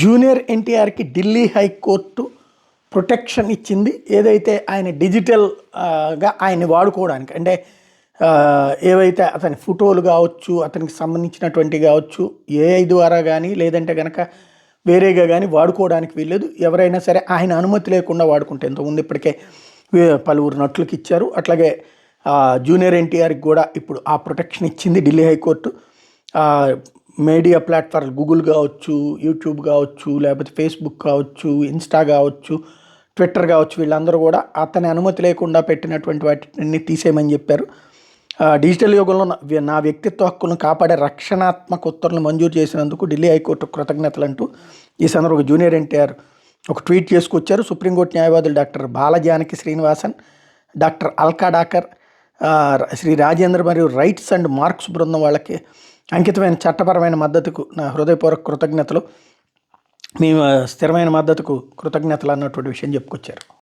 Junior ఎన్టీఆర్కి Delhi high court protection ఇచ్చింది. ఏదైతే ఆయన డిజిటల్గా ఆయన్ని వాడుకోవడానికి, అంటే ఏవైతే అతని ఫోటోలు కావచ్చు, అతనికి సంబంధించినటువంటి కావచ్చు, ఏఐ ద్వారా కానీ లేదంటే కనుక వేరేగా కానీ వాడుకోవడానికి వీల్లేదు. ఎవరైనా సరే ఆయన అనుమతి లేకుండా వాడుకుంటే, ఇంతకుముందు ఇప్పటికే పలువురు నటులకు ఇచ్చారు. అట్లాగే జూనియర్ ఎన్టీఆర్కి కూడా ఇప్పుడు ఆ ప్రొటెక్షన్ ఇచ్చింది Delhi high court. Media platform Google కావచ్చు, యూట్యూబ్ కావచ్చు, లేకపోతే ఫేస్బుక్ కావచ్చు, ఇన్స్టా కావచ్చు, ట్విట్టర్ కావచ్చు, వీళ్ళందరూ కూడా అతని అనుమతి లేకుండా పెట్టినటువంటి వాటిని తీసేయమని చెప్పారు. డిజిటల్ యుగంలో నా వ్యక్తిత్వ హక్కులను కాపాడే రక్షణాత్మక ఉత్తర్వులు మంజూరు చేసినందుకు ఢిల్లీ హైకోర్టు కృతజ్ఞతలు అంటూ ఈ సందర్భంగా జూనియర్ ఎన్టీఆర్ ఒక ట్వీట్ చేసుకొచ్చారు. సుప్రీంకోర్టు న్యాయవాదులు డాక్టర్ బాలజానకి శ్రీనివాసన్, డాక్టర్ అల్కా డాకర్, శ్రీ రాజేంద్ర మరియు రైట్స్ అండ్ మార్క్స్ బృందం వాళ్ళకి అంకితమైన చట్టపరమైన మద్దతుకు నా హృదయపూర్వక కృతజ్ఞతలు, మీ స్థిరమైన మద్దతుకు కృతజ్ఞతలు అన్నటువంటి విషయం చెప్పుకొచ్చారు.